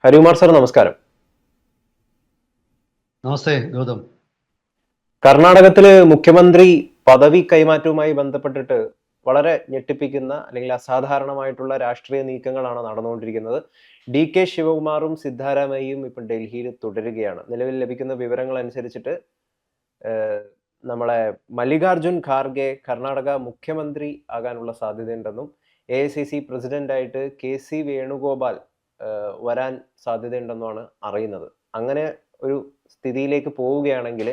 Harikumar sir നമസ്കാരം. നമസ്തേ ഗൗതം. കർണാടകത്തില് മുഖ്യമന്ത്രി പദവി കൈമാറ്റവുമായി ബന്ധപ്പെട്ടിട്ട് വളരെ ഞെട്ടിപ്പിക്കുന്ന അല്ലെങ്കിൽ അസാധാരണമായിട്ടുള്ള രാഷ്ട്രീയ നീക്കങ്ങളാണ് നടന്നുകൊണ്ടിരിക്കുന്നത്. ഡി.കെ. ശിവകുമാറും സിദ്ധാരാമയ്യയും ഇപ്പം ഡൽഹിയിൽ തുടരുകയാണ്. നിലവിൽ ലഭിക്കുന്ന വിവരങ്ങൾ അനുസരിച്ചിട്ട് നമ്മളെ മല്ലികാർജുൻ ഖാർഗെ കർണാടക മുഖ്യമന്ത്രി ആകാനുള്ള സാധ്യതയുണ്ടെന്നും എ.ഐ.സി.സി പ്രസിഡന്റായിട്ട് കെ.സി. വേണുഗോപാൽ വരാൻ സാധ്യതയുണ്ടെന്നുമാണ് അറിയുന്നത്. അങ്ങനെ ഒരു സ്ഥിതിയിലേക്ക് പോവുകയാണെങ്കിൽ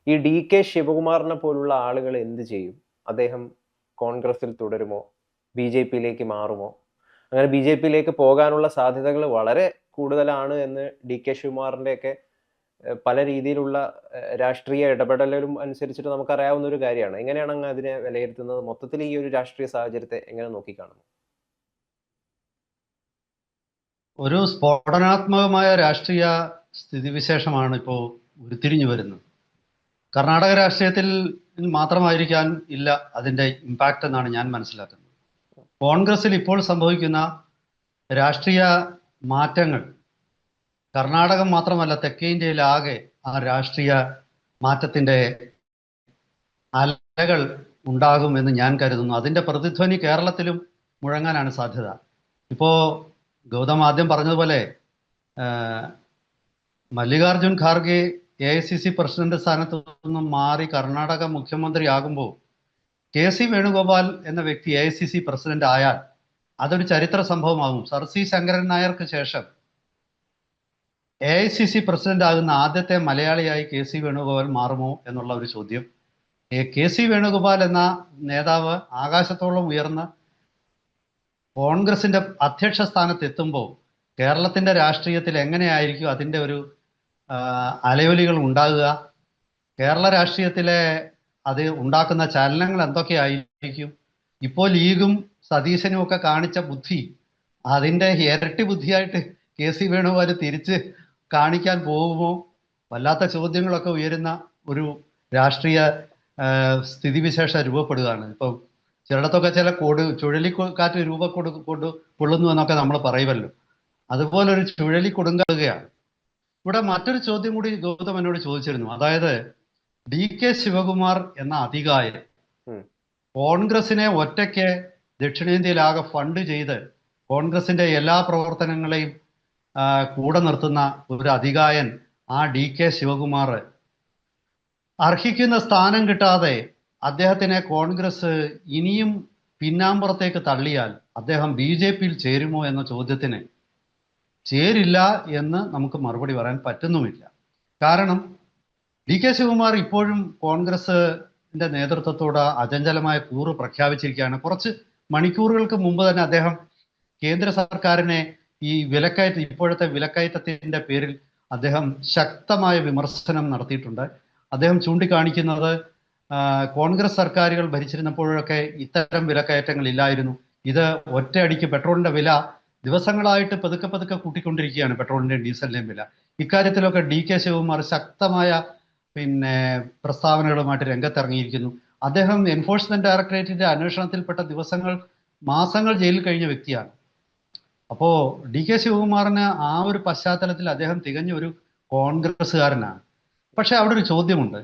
ഈ ഡി.കെ. ശിവകുമാറിനെ പോലുള്ള ആളുകൾ എന്ത് ചെയ്യും? അദ്ദേഹം കോൺഗ്രസിൽ തുടരുമോ? ബി.ജെ.പിയിലേക്ക് മാറുമോ? അങ്ങനെ ബി.ജെ.പിയിലേക്ക് പോകാനുള്ള സാധ്യതകൾ വളരെ കൂടുതലാണ് എന്ന് ഡി.കെ. ശിവകുമാറിൻ്റെയൊക്കെ പല രീതിയിലുള്ള രാഷ്ട്രീയ ഇടപെടലും അനുസരിച്ചിട്ട് നമുക്കറിയാവുന്ന ഒരു കാര്യമാണ്. എങ്ങനെയാണ് അങ്ങ് അതിനെ വിലയിരുത്തുന്നത്? മൊത്തത്തിൽ ഈ ഒരു രാഷ്ട്രീയ സാഹചര്യത്തെ എങ്ങനെ നോക്കിക്കാണുന്നു? ഒരു സ്ഫോടനാത്മകമായ രാഷ്ട്രീയ സ്ഥിതിവിശേഷമാണ് ഇപ്പോൾ ഉരുത്തിരിഞ്ഞു വരുന്നത്. കർണാടക രാഷ്ട്രീയത്തിൽ മാത്രമായിരിക്കാൻ ഇല്ല അതിൻ്റെ ഇമ്പാക്റ്റ് എന്നാണ് ഞാൻ മനസ്സിലാക്കുന്നത്. കോൺഗ്രസിൽ ഇപ്പോൾ സംഭവിക്കുന്ന രാഷ്ട്രീയ മാറ്റങ്ങൾ കർണാടകം മാത്രമല്ല തെക്കേ ഇന്ത്യയിലാകെ ആ രാഷ്ട്രീയ മാറ്റത്തിൻ്റെ അലകൾ ഉണ്ടാകുമെന്ന് ഞാൻ കരുതുന്നു. അതിൻ്റെ പ്രതിധ്വനി കേരളത്തിലും മുഴങ്ങാനാണ് സാധ്യത. ഇപ്പോൾ ഗൗതം ആദ്യം പറഞ്ഞതുപോലെ മല്ലികാർജുൻ ഖാർഗെ എ.ഐ.സി.സി പ്രസിഡന്റ് സ്ഥാനത്ത് നിന്നും മാറി കർണാടക മുഖ്യമന്ത്രി ആകുമ്പോൾ കെ.സി. വേണുഗോപാൽ എന്ന വ്യക്തി എ.ഐ.സി.സി പ്രസിഡന്റ് ആയാൽ അതൊരു ചരിത്ര സംഭവമാകും. സർ സി ശങ്കരൻ നായർക്ക് ശേഷം എ.ഐ.സി.സി പ്രസിഡന്റ് ആകുന്ന ആദ്യത്തെ മലയാളിയായി കെ.സി. വേണുഗോപാൽ മാറുമോ എന്നുള്ള ഒരു ചോദ്യം. കെ.സി. വേണുഗോപാൽ എന്ന നേതാവ് ആകാശത്തോളം ഉയർന്ന് കോൺഗ്രസിന്റെ അധ്യക്ഷ സ്ഥാനത്ത് എത്തുമ്പോൾ കേരളത്തിന്റെ രാഷ്ട്രീയത്തിൽ എങ്ങനെയായിരിക്കും അതിൻ്റെ ഒരു അലയൊലികൾ ഉണ്ടാകുക? കേരള രാഷ്ട്രീയത്തിലെ അത് ഉണ്ടാക്കുന്ന ചലനങ്ങൾ എന്തൊക്കെയായിരിക്കും? ഇപ്പോൾ ലീഗും സതീശനും ഒക്കെ കാണിച്ച ബുദ്ധി അതിൻ്റെ ഇരട്ടി ബുദ്ധിയായിട്ട് കെ.സി. വേണുഗോപാൽ തിരിച്ച് കാണിക്കാൻ പോകുമോ? വല്ലാത്ത ചോദ്യങ്ങളൊക്കെ ഉയരുന്ന ഒരു രാഷ്ട്രീയ സ്ഥിതിവിശേഷം രൂപപ്പെടുകയാണ്. ഇപ്പം ചിലയിടത്തൊക്കെ ചില ചുഴലിക്കാറ്റ് കൊള്ളുന്നു എന്നൊക്കെ നമ്മൾ പറയുമല്ലോ. അതുപോലെ ഒരു ചുഴലി കൊടുങ്കാവുകയാണ്. ഇവിടെ മറ്റൊരു ചോദ്യം കൂടി ഗൗതം എന്നോട് ചോദിച്ചിരുന്നു. അതായത് ഡി.കെ. ശിവകുമാർ എന്ന അതികായൻ കോൺഗ്രസിനെ ഒറ്റയ്ക്ക് ദക്ഷിണേന്ത്യയിലാകെ ഫണ്ട് ചെയ്ത് കോൺഗ്രസിന്റെ എല്ലാ പ്രവർത്തനങ്ങളെയും കൂടെ നിർത്തുന്ന ഒരു അതികായൻ ആ ഡി.കെ. ശിവകുമാർ അർഹിക്കുന്ന സ്ഥാനം കിട്ടാതെ അദ്ദേഹത്തിനെ കോൺഗ്രസ് ഇനിയും പിന്നാമ്പുറത്തേക്ക് തള്ളിയാൽ അദ്ദേഹം ബി.ജെ.പിയിൽ ചേരുമോ എന്ന ചോദ്യത്തിന് ചേരില്ല എന്ന് നമുക്ക് മറുപടി പറയാൻ പറ്റുന്നുമില്ല. കാരണം ഡി.കെ. ശിവകുമാർ ഇപ്പോഴും കോൺഗ്രസിന്റെ നേതൃത്വത്തോട് അചഞ്ചലമായ കൂറ് പ്രഖ്യാപിച്ചിരിക്കുകയാണ്. കുറച്ച് മണിക്കൂറുകൾക്ക് മുമ്പ് തന്നെ അദ്ദേഹം കേന്ദ്ര സർക്കാരിനെ ഈ ഇപ്പോഴത്തെ വിലക്കയറ്റത്തിന്റെ പേരിൽ അദ്ദേഹം ശക്തമായ വിമർശനം നടത്തിയിട്ടുണ്ട്. അദ്ദേഹം ചൂണ്ടിക്കാണിക്കുന്നത് കോൺഗ്രസ് സർക്കാരുകൾ ഭരിച്ചിരുന്നപ്പോഴൊക്കെ ഇത്തരം വിലക്കയറ്റങ്ങൾ ഇല്ലായിരുന്നു. ഇത് ഒറ്റയടിക്ക് പെട്രോളിന്റെ വില ദിവസങ്ങളായിട്ട് പതുക്കെ കൂട്ടിക്കൊണ്ടിരിക്കുകയാണ്, പെട്രോളിന്റെയും ഡീസലിന്റെയും വില. ഇക്കാര്യത്തിലൊക്കെ ഡി.കെ. ശിവകുമാർ ശക്തമായ പ്രസ്താവനകളുമായിട്ട് രംഗത്തിറങ്ങിയിരിക്കുന്നു. അദ്ദേഹം എൻഫോഴ്സ്മെന്റ് ഡയറക്ടറേറ്റിന്റെ അന്വേഷണത്തിൽപ്പെട്ട മാസങ്ങൾ ജയിലിൽ കഴിഞ്ഞ വ്യക്തിയാണ്. അപ്പോ ഡി.കെ. ശിവകുമാറിന് ആ ഒരു പശ്ചാത്തലത്തിൽ അദ്ദേഹം തികഞ്ഞ ഒരു കോൺഗ്രസ്സുകാരനാണ്. പക്ഷെ അവിടെ ഒരു ചോദ്യമുണ്ട്.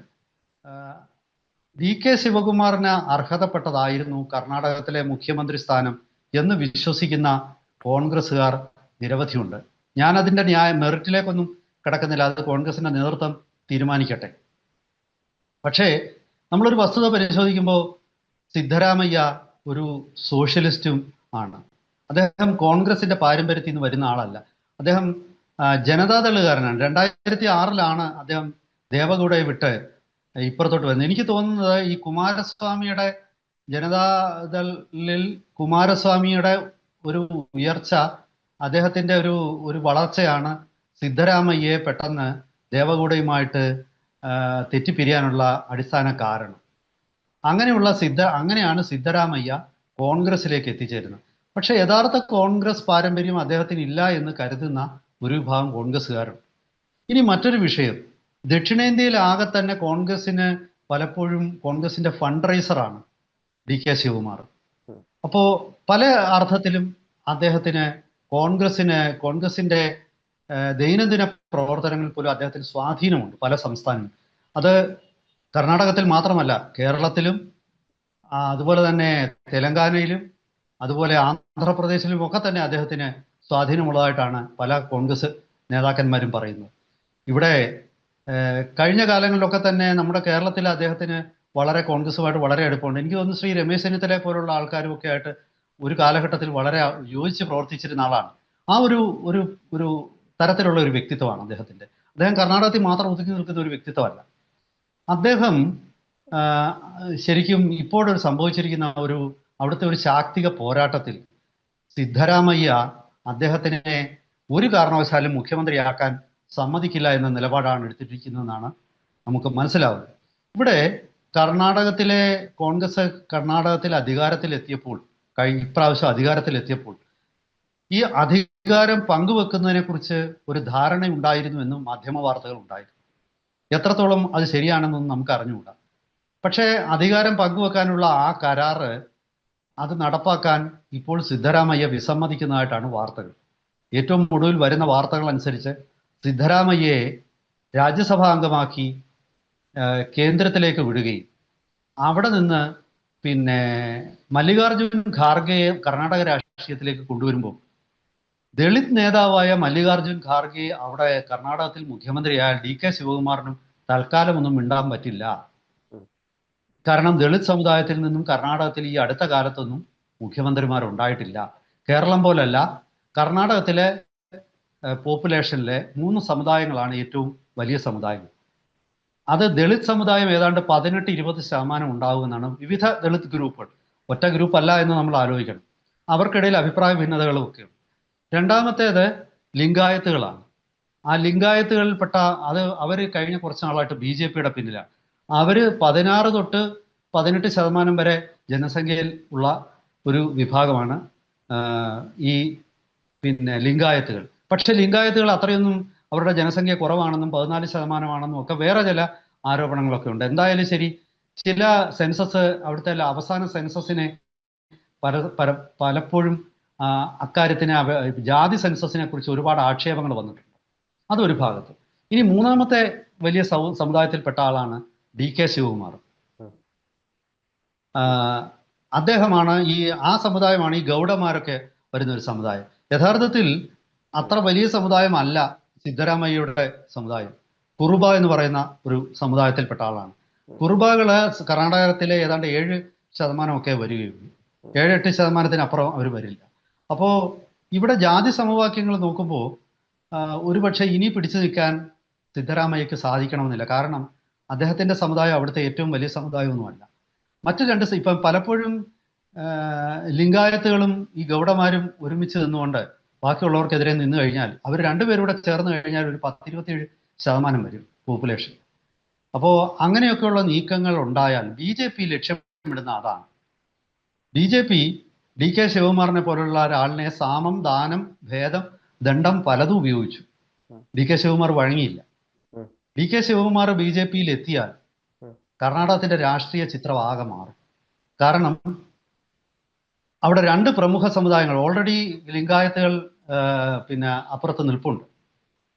ഡി.കെ. ശിവകുമാറിന് അർഹതപ്പെട്ടതായിരുന്നു കർണാടകത്തിലെ മുഖ്യമന്ത്രി സ്ഥാനം എന്ന് വിശ്വസിക്കുന്ന കോൺഗ്രസ്സുകാർ നിരവധിയുണ്ട്. ഞാൻ അതിൻ്റെ മെറിറ്റിലേക്കൊന്നും കിടക്കുന്നില്ല, അത് കോൺഗ്രസിന്റെ നേതൃത്വം തീരുമാനിക്കട്ടെ. പക്ഷേ നമ്മളൊരു വസ്തുത പരിശോധിക്കുമ്പോൾ സിദ്ധരാമയ്യ ഒരു സോഷ്യലിസ്റ്റും ആണ്. അദ്ദേഹം കോൺഗ്രസിന്റെ പാരമ്പര്യത്തിൽ നിന്ന് വരുന്ന ആളല്ല. അദ്ദേഹം ജനതാദളുകാരനാണ്. 2006 അദ്ദേഹം ദേവഗൗഡയെ വിട്ട് ഇപ്പുറത്തോട്ട് വരുന്നത്. എനിക്ക് തോന്നുന്നത് ഈ കുമാരസ്വാമിയുടെ ജനതാദളിൽ കുമാരസ്വാമിയുടെ ഒരു ഉയർച്ച, അദ്ദേഹത്തിന്റെ ഒരു വളർച്ചയാണ് സിദ്ധരാമയ്യയെ പെട്ടെന്ന് ദേവഗൗഡയുമായിട്ട് തെറ്റിപ്പിരിയാനുള്ള അടിസ്ഥാന കാരണം. അങ്ങനെയാണ് സിദ്ധരാമയ്യ കോൺഗ്രസിലേക്ക് എത്തിച്ചേരുന്നത്. പക്ഷെ യഥാർത്ഥ കോൺഗ്രസ് പാരമ്പര്യം അദ്ദേഹത്തിന് ഇല്ല എന്ന് കരുതുന്ന ഒരു വിഭാഗം കോൺഗ്രസ്സുകാരുണ്ട്. ഇനി മറ്റൊരു വിഷയം, ദക്ഷിണേന്ത്യയിൽ ആകെ തന്നെ കോൺഗ്രസിന് പലപ്പോഴും കോൺഗ്രസിന്റെ ഫണ്ട് റൈസറാണ് ഡി.കെ. ശിവകുമാർ. അപ്പോൾ പല അർത്ഥത്തിലും അദ്ദേഹത്തിന് കോൺഗ്രസിന്റെ ദൈനംദിന പ്രവർത്തനങ്ങളിൽ പോലും അദ്ദേഹത്തിന് സ്വാധീനമുണ്ട് പല സംസ്ഥാനങ്ങളും. അത് കർണാടകത്തിൽ മാത്രമല്ല, കേരളത്തിലും അതുപോലെ തന്നെ തെലങ്കാനയിലും അതുപോലെ ആന്ധ്രാപ്രദേശിലും ഒക്കെ തന്നെ അദ്ദേഹത്തിന് സ്വാധീനമുള്ളതായിട്ടാണ് പല കോൺഗ്രസ് നേതാക്കന്മാരും പറയുന്നത്. ഇവിടെ കഴിഞ്ഞ കാലങ്ങളിലൊക്കെ തന്നെ നമ്മുടെ കേരളത്തിൽ അദ്ദേഹത്തിന് വളരെ കോൺഗ്രസുമായിട്ട് വളരെ അടുപ്പമുണ്ട്. എനിക്ക് തോന്നുന്നു ശ്രീ രമേശ് ചെന്നിത്തലയെ പോലുള്ള ആൾക്കാരും ഒക്കെ ആയിട്ട് ഒരു കാലഘട്ടത്തിൽ വളരെ യോജിച്ച് പ്രവർത്തിച്ചിരുന്ന ആളാണ്. ആ ഒരു ഒരു ഒരു തരത്തിലുള്ള ഒരു വ്യക്തിത്വമാണ് അദ്ദേഹത്തിന്റെ. അദ്ദേഹം കർണാടകത്തിൽ മാത്രം ഒതുക്കി നിൽക്കുന്ന ഒരു വ്യക്തിത്വമല്ല. അദ്ദേഹം ശരിക്കും ഇപ്പോഴൊരു സംഭവിച്ചിരിക്കുന്ന അവിടുത്തെ ഒരു ശാക്തിക പോരാട്ടത്തിൽ സിദ്ധരാമയ്യ അദ്ദേഹത്തിനെ ഒരു കാരണവശാലും മുഖ്യമന്ത്രിയാക്കാൻ സമ്മതിക്കില്ല എന്ന നിലപാടാണ് എടുത്തിരിക്കുന്നതെന്നാണ് നമുക്ക് മനസ്സിലാവുന്നത്. ഇവിടെ കർണാടകത്തിലെ കോൺഗ്രസ് അധികാരത്തിലെത്തിയപ്പോൾ ഇപ്രാവശ്യം അധികാരത്തിലെത്തിയപ്പോൾ ഈ അധികാരം പങ്കുവെക്കുന്നതിനെ കുറിച്ച് ഒരു ധാരണ ഉണ്ടായിരുന്നു എന്നും മാധ്യമ വാർത്തകൾ ഉണ്ടായിരുന്നു. എത്രത്തോളം അത് ശരിയാണെന്നൊന്നും നമുക്ക് അറിഞ്ഞുകൂടാ. പക്ഷേ അധികാരം പങ്കുവെക്കാനുള്ള ആ കരാറ് അത് നടപ്പാക്കാൻ ഇപ്പോൾ സിദ്ധരാമയ്യ വിസമ്മതിക്കുന്നതായിട്ടാണ് വാർത്തകൾ. ഏറ്റവും ഒടുവിൽ വരുന്ന വാർത്തകൾ അനുസരിച്ച് സിദ്ധരാമയ്യയെ രാജ്യസഭാ അംഗമാക്കി കേന്ദ്രത്തിലേക്ക് വിടുകയും അവിടെ നിന്ന് പിന്നെ മല്ലികാർജുൻ ഖാർഗെയെ കർണാടക രാഷ്ട്രീയത്തിലേക്ക് കൊണ്ടുവരുമ്പോൾ ദളിത് നേതാവായ മല്ലികാർജുൻ ഖാർഗെ അവിടെ കർണാടകത്തിൽ മുഖ്യമന്ത്രിയായ DK ശിവകുമാറിനും തൽക്കാലമൊന്നും മിണ്ടാൻ പറ്റില്ല. കാരണം ദളിത് സമുദായത്തിൽ നിന്നും കർണാടകത്തിൽ ഈ അടുത്ത കാലത്തൊന്നും മുഖ്യമന്ത്രിമാരുണ്ടായിട്ടില്ല. കേരളം പോലല്ല, കർണാടകത്തിലെ പോപ്പുലേഷനിലെ 3 സമുദായങ്ങളാണ് ഏറ്റവും വലിയ സമുദായങ്ങൾ. അത് ദളിത് സമുദായം ഏതാണ്ട് 18-20% ഉണ്ടാകുമെന്നാണ് വിവിധ ദളിത് ഗ്രൂപ്പുകൾ. ഒറ്റ ഗ്രൂപ്പ് അല്ല എന്ന് നമ്മൾ ആലോചിക്കണം. അവർക്കിടയിൽ അഭിപ്രായ ഭിന്നതകളും ഒക്കെയുണ്ട്. രണ്ടാമത്തേത് ലിംഗായത്തുകളാണ്. ആ ലിംഗായത്തുകളിൽപ്പെട്ട അവർ കഴിഞ്ഞ കുറച്ച് നാളായിട്ട് BJPയുടെ പിന്നിലാണ്. അവർ 16 തൊട്ട് 18% വരെ ജനസംഖ്യയിൽ ഉള്ള ഒരു വിഭാഗമാണ് ഈ ലിംഗായത്തുകൾ. പക്ഷെ ലിംഗായത്തുകൾ അത്രയൊന്നും അവരുടെ ജനസംഖ്യ കുറവാണെന്നും 14% ഒക്കെ വേറെ ചില ആരോപണങ്ങളൊക്കെ ഉണ്ട്. എന്തായാലും ശരി, ചില സെൻസസ് അവിടുത്തെ അവസാന സെൻസസിനെ പലപ്പോഴും അക്കാര്യത്തിന് ജാതി സെൻസസിനെ കുറിച്ച് ഒരുപാട് ആക്ഷേപങ്ങൾ വന്നിട്ടുണ്ട്. അതൊരു ഭാഗത്ത്. ഇനി മൂന്നാമത്തെ വലിയ സമുദായത്തിൽപ്പെട്ട ആളാണ് DK ശിവകുമാർ. അദ്ദേഹമാണ് ആ സമുദായമാണ് ഈ ഗൗഡന്മാരൊക്കെ വരുന്ന ഒരു സമുദായം. യഥാർത്ഥത്തിൽ അത്ര വലിയ സമുദായമല്ല സിദ്ധരാമയ്യയുടെ സമുദായം. കുറുബ എന്ന് പറയുന്ന ഒരു സമുദായത്തിൽപ്പെട്ട ആളാണ്. കുറുബകള് കർണാടകത്തിലെ ഏതാണ്ട് 7% ഒക്കെ വരികയുള്ളൂ. 7-8% അവർ വരില്ല. അപ്പോൾ ഇവിടെ ജാതി സമവാക്യങ്ങൾ നോക്കുമ്പോൾ ഒരുപക്ഷെ ഇനി പിടിച്ചു നിൽക്കാൻ സിദ്ധരാമയ്യക്ക് സാധിക്കണമെന്നില്ല. കാരണം അദ്ദേഹത്തിന്റെ സമുദായം അവിടുത്തെ ഏറ്റവും വലിയ സമുദായമൊന്നുമല്ല. മറ്റു ഇപ്പം പലപ്പോഴും ലിംഗായത്തുകളും ഈ ഗൗഡന്മാരും ഒരുമിച്ച് നിന്നുകൊണ്ട് ബാക്കിയുള്ളവർക്കെതിരെ നിന്ന് കഴിഞ്ഞാൽ അവർ രണ്ടുപേരൂടെ ചേർന്ന് കഴിഞ്ഞാൽ ഒരു 10-27% വരും പോപ്പുലേഷൻ. അപ്പോൾ അങ്ങനെയൊക്കെയുള്ള നീക്കങ്ങൾ ഉണ്ടായാൽ BJP ലക്ഷ്യമിടുന്ന അതാണ്. BJP DK ശിവകുമാറിനെ പോലുള്ള ഒരാളിനെ സാമം, ദാനം, ഭേദം, ദണ്ഡം പലതും ഉപയോഗിച്ചു. DK ശിവകുമാർ വഴങ്ങിയില്ല. DK ശിവകുമാർ BJPയിൽ എത്തിയാൽ കർണാടകത്തിന്റെ രാഷ്ട്രീയ ചിത്രം ആകെ മാറും. കാരണം അവിടെ 2 പ്രമുഖ സമുദായങ്ങൾ ഓൾറെഡി ലിംഗായത്തുകൾ അപ്പുറത്ത് നിൽപ്പുണ്ട്.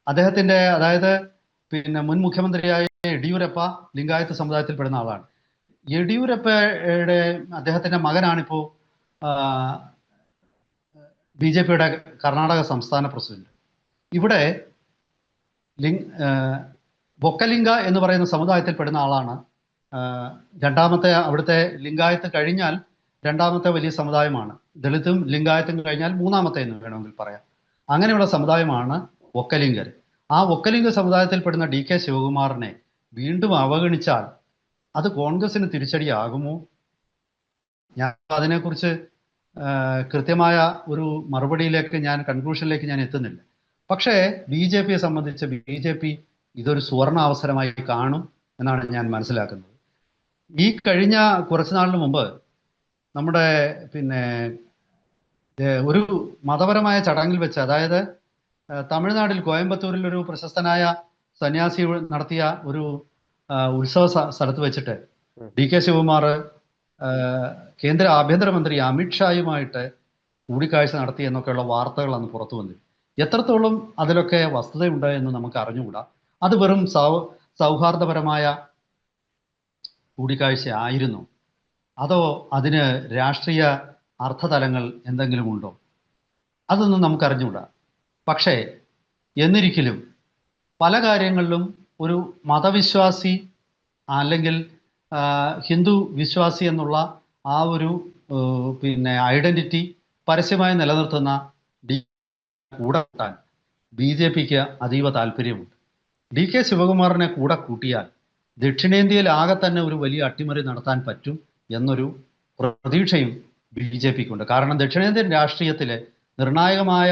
അദ്ദേഹത്തിന്റെ അതായത് മുൻ മുഖ്യമന്ത്രിയായ യെഡിയൂരപ്പ ലിംഗായത്ത് സമുദായത്തിൽപ്പെടുന്ന ആളാണ്. യെഡിയൂരപ്പയുടെ അദ്ദേഹത്തിന്റെ മകനാണിപ്പോ BJPയുടെ കർണാടക സംസ്ഥാന പ്രസിഡന്റ്. ഇവിടെ ബൊക്കലിംഗ എന്ന് പറയുന്ന സമുദായത്തിൽപ്പെടുന്ന ആളാണ് രണ്ടാമത്തെ. അവിടുത്തെ ലിംഗായത്ത് കഴിഞ്ഞാൽ രണ്ടാമത്തെ വലിയ സമുദായമാണ്. ദളിതും ലിംഗായത്തും കഴിഞ്ഞാൽ മൂന്നാമത്തെ എന്ന് വേണമെങ്കിൽ പറയാം. അങ്ങനെയുള്ള സമുദായമാണ് ഒക്കലിംഗർ. ആ ഒക്കലിംഗ സമുദായത്തിൽപ്പെടുന്ന DK ശിവകുമാറിനെ വീണ്ടും അവഗണിച്ചാൽ അത് കോൺഗ്രസിന് തിരിച്ചടിയാകുമോ? ഞാൻ അതിനെക്കുറിച്ച് കൃത്യമായ ഒരു മറുപടിയിലേക്ക് കൺക്ലൂഷനിലേക്ക് ഞാൻ എത്തുന്നില്ല. പക്ഷേ BJPയെ സംബന്ധിച്ച് BJP ഇതൊരു സുവർണ അവസരമായി കാണും എന്നാണ് ഞാൻ മനസ്സിലാക്കുന്നത്. ഈ കഴിഞ്ഞ കുറച്ചു നാളിന് മുമ്പ് നമ്മുടെ ഒരു മതപരമായ ചടങ്ങിൽ വെച്ച്, അതായത് തമിഴ്നാട്ടിൽ കോയമ്പത്തൂരിൽ ഒരു പ്രശസ്തനായ സന്യാസി നടത്തിയ ഒരു ഉത്സവ സ്ഥലത്ത് വെച്ചിട്ട് DK ശിവകുമാർ കേന്ദ്ര ആഭ്യന്തരമന്ത്രി അമിത്ഷായുമായിട്ട് കൂടിക്കാഴ്ച നടത്തി എന്നൊക്കെയുള്ള വാർത്തകൾ അന്ന് പുറത്തു വന്നു. എത്രത്തോളം അതിലൊക്കെ വസ്തുതയുണ്ട് എന്ന് നമുക്ക് അറിഞ്ഞുകൂടാ. അത് വെറും സൗഹാർദ്ദപരമായ കൂടിക്കാഴ്ച ആയിരുന്നു, അതോ അതിന് രാഷ്ട്രീയ അർത്ഥതലങ്ങൾ എന്തെങ്കിലും ഉണ്ടോ, അതൊന്നും നമുക്കറിഞ്ഞുകൂടാ. പക്ഷേ എന്നിരിക്കലും പല കാര്യങ്ങളിലും ഒരു മതവിശ്വാസി അല്ലെങ്കിൽ ഹിന്ദു വിശ്വാസി എന്നുള്ള ആ ഒരു പിന്നെ ഐഡന്റിറ്റി പരസ്യമായി നിലനിർത്തുന്ന കൂടെ കൂട്ടാൻ BJPക്ക് അതീവ താല്പര്യമുണ്ട്. DK ശിവകുമാറിനെ കൂടെ കൂട്ടിയാൽ ദക്ഷിണേന്ത്യയിൽ ആകെ തന്നെ ഒരു വലിയ അട്ടിമറി നടത്താൻ പറ്റും എന്നൊരു പ്രതീക്ഷയും BJPക്കുണ്ട്. കാരണം ദക്ഷിണേന്ത്യൻ രാഷ്ട്രീയത്തിലെ നിർണായകമായ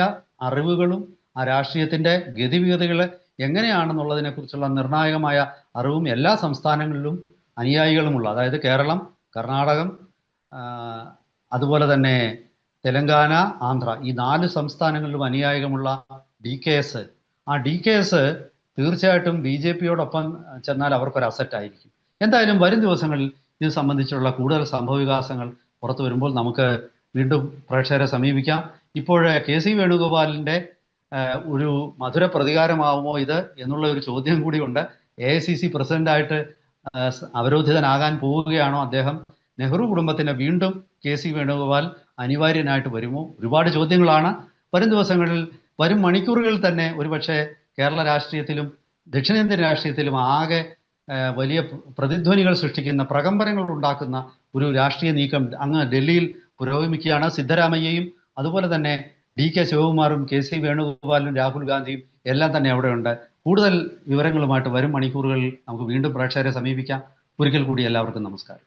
അറിവുകളും ആ രാഷ്ട്രീയത്തിൻ്റെ ഗതിവിഗതികൾ എങ്ങനെയാണെന്നുള്ളതിനെ കുറിച്ചുള്ള നിർണായകമായ അറിവും എല്ലാ സംസ്ഥാനങ്ങളിലും അനുയായികളുമുള്ള, അതായത് കേരളം, കർണാടകം, അതുപോലെ തന്നെ തെലങ്കാന, ആന്ധ്ര, ഈ 4 സംസ്ഥാനങ്ങളിലും അനുയായികമുള്ള DKS, ആ DKS തീർച്ചയായിട്ടും BJPയോടൊപ്പം ചെന്നാൽ അവർക്കൊരു അസറ്റായിരിക്കും. എന്തായാലും വരും ദിവസങ്ങളിൽ ഇത് സംബന്ധിച്ചുള്ള കൂടുതൽ സംഭവവികാസങ്ങൾ പുറത്തു വരുമ്പോൾ നമുക്ക് വീണ്ടും പ്രേക്ഷകരെ സമീപിക്കാം. ഇപ്പോൾ KC വേണുഗോപാലിൻ്റെ ഒരു മധുര പ്രതികാരമാവുമോ ഇത് എന്നുള്ള ഒരു ചോദ്യം കൂടിയുണ്ട്. AICC പ്രസിഡന്റായിട്ട് അവരോധിതനാകാൻ പോവുകയാണോ അദ്ദേഹം? നെഹ്റു കുടുംബത്തിന് വീണ്ടും KC വേണുഗോപാൽ അനിവാര്യനായിട്ട് വരുമോ? ഒരുപാട് ചോദ്യങ്ങളാണ്. വരും ദിവസങ്ങളിൽ, വരും മണിക്കൂറുകളിൽ തന്നെ ഒരുപക്ഷെ കേരള രാഷ്ട്രീയത്തിലും ദക്ഷിണേന്ത്യൻ രാഷ്ട്രീയത്തിലും ആകെ വലിയ പ്രതിധ്വനികൾ സൃഷ്ടിക്കുന്ന, പ്രകമ്പനങ്ങൾ ഉണ്ടാക്കുന്ന ഒരു രാഷ്ട്രീയ നീക്കം അങ്ങ് ഡൽഹിയിൽ പുരോഗമിക്കുകയാണ്. സിദ്ധരാമയ്യയും അതുപോലെ തന്നെ DK ശിവകുമാറും KC വേണുഗോപാലും രാഹുൽ ഗാന്ധിയും എല്ലാം തന്നെ അവിടെയുണ്ട്. കൂടുതൽ വിവരങ്ങളുമായിട്ട് വരും മണിക്കൂറുകളിൽ നമുക്ക് വീണ്ടും പ്രേക്ഷകരെ സമീപിക്കാം. ഒരിക്കൽ കൂടി എല്ലാവർക്കും നമസ്കാരം.